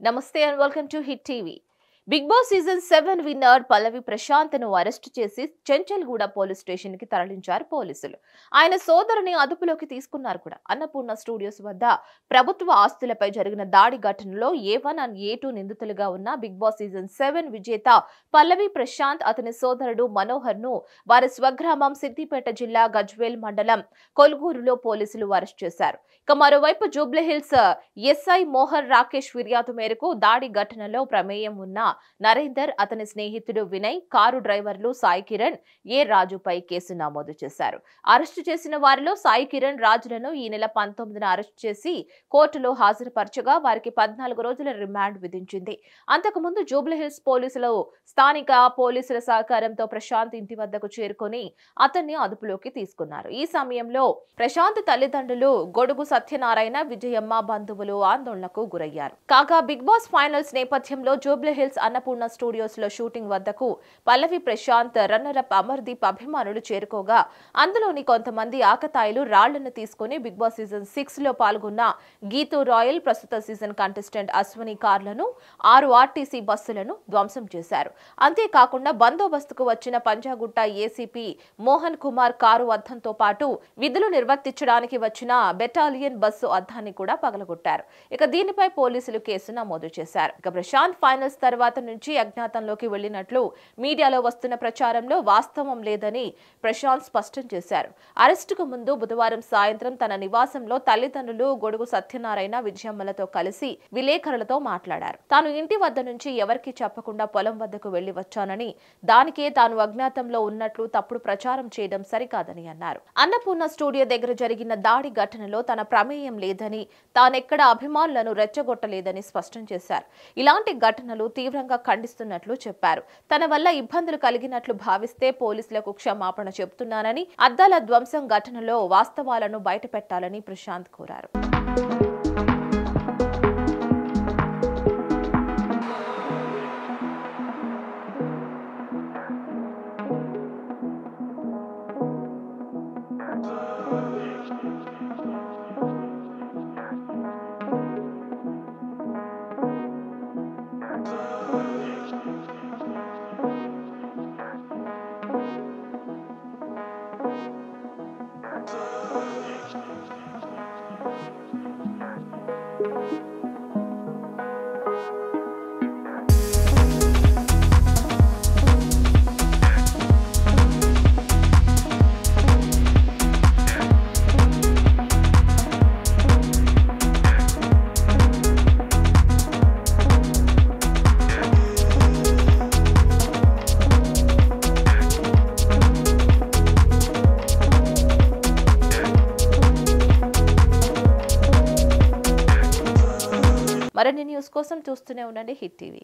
Namaste and welcome to Hit TV. Big Boss Season 7 winner Pallavi Prashant ను arrest చేసి Chanchalguda police station కి తరలించారు పోలీసులు. ఆయన సోదరుని అదుపులోకి తీసుకున్నారు కూడా. అన్నపూర్ణ స్టూడియోస్ వద్ద ప్రభుత్వ ఆస్తులపై జరిగిన దాడి ఘటనలో A1 అండ్ A2 నిందితులుగా ఉన్న బిగ్ బాస్ సీజన్ 7 విజేత పల్లవి ప్రశాంత్ అతని సోదరుడు మనోహర్ ను వారి స్వగ్రామం సిద్దిపేట జిల్లా గజ్వేల్ మండలం కొల్గూరులో పోలీసులు అరెస్ట్ చేశారు. ఇక మరోవైపు జూబ్లీహిల్స్ ఎస్ఐ మోహర్ రాకేష్ ఫిర్యాదు మేరకు దాడి ఘటనలో ప్రమేయం ఉన్న నరేందర్, అతని స్నేహితుడు వినయ్, కారు డ్రైవర్లు సాయి కిరణ్, ఏ రాజుపై కేసు నమోదు చేశారు. అరెస్టు చేసిన వారిలో సాయి కిరణ్, రాజులను ఈ నెల 19న అరెస్టు చేసి కోర్టులో హాజరుపరచగా వారికి 14 రోజుల రిమాండ్ విధించింది. అంతకుముందు జూబ్లీహిల్స్ పోలీసులు స్థానిక పోలీసుల సహకారంతో ప్రశాంత్ ఇంటి వద్దకు చేరుకొని అతన్ని అదుపులోకి తీసుకున్నారు. ఈ సమయంలో ప్రశాంత్ తల్లిదండ్రులు గొడుగు సత్యనారాయణ, విజయమ్మ బంధువులు ఆందోళనకు గురయ్యారు. కాగా బిగ్ బాస్ ఫైనల్స్ నేపథ్యంలో జూబ్లీహిల్స్ అన్నపూర్ణ స్టూడియోస్ లో షూటింగ్ వద్దకు పల్లవి ప్రశాంత్, రన్నర్ అప్ అమర్దీప్ అభిమానులు చేరుకోగా అందులోని కొంతమంది ఆకతాయిలు రాళ్లను తీసుకుని బిగ్ బాస్ సీజన్ 6 లో పాల్గొన్న గీతూ రాయల్, ప్రస్తుత సీజన్ కంటెస్టెంట్ అశ్విని కార్లను, 6 ఆర్టీసీ బస్సులను ధ్వంసం చేశారు. అంతేకాకుండా బందోబస్తుకు వచ్చిన పంజాగుట్ట ఏసీపీ మోహన్ కుమార్ కారు అద్దంతో పాటు విధులు నిర్వర్తించడానికి వచ్చిన బెటాలియన్ బస్సు అద్దాన్ని కూడా పగలగొట్టారు. ఇక దీనిపై పోలీసులు కేసు నమోదు చేశారు. ఇక ప్రశాంత్ ఫైనల్స్ తర్వాత నుంచి అజ్ఞాతంలోకి వెళ్లినట్లు మీడియాలో వస్తున్న ప్రచారంలో వాస్తవం లేదని ప్రశాంత్ స్పష్టం చేశారు. అరెస్టుకు ముందు బుధవారం సాయంత్రం తన నివాసంలో తల్లిదండ్రులు గొడుగు సత్యనారాయణ, విజయమ్మలతో కలిసి విలేకరులతో మాట్లాడారు. తాను ఇంటి వద్ద నుంచి ఎవరికీ చెప్పకుండా పొలం వద్దకు వెళ్లి వచ్చానని, దానికే తాను అజ్ఞాతంలో ఉన్నట్లు తప్పుడు ప్రచారం చేయడం సరికాదని అన్నారు. అన్నపూర్ణ స్టూడియో దగ్గర జరిగిన దాడి ఘటనలో తన ప్రమేయం లేదని, తానెక్కడ అభిమానులను రెచ్చగొట్టలేదని స్పష్టం చేశారు. ఇలాంటి ఘటనలు తీవ్రంగా ఖండిస్తున్నట్లు చెప్పారు. తన వల్ల ఇబ్బందులు కలిగినట్లు భావిస్తే పోలీసులకు క్షమాపణ చెబుతున్నానని, అద్దాల ధ్వంసం ఘటనలో వాస్తవాలను బయటపెట్టాలని ప్రశాంత్ కోరారు. మరిన్ని న్యూస్ కోసం చూస్తూనే ఉండండి హిట్ టీవీ.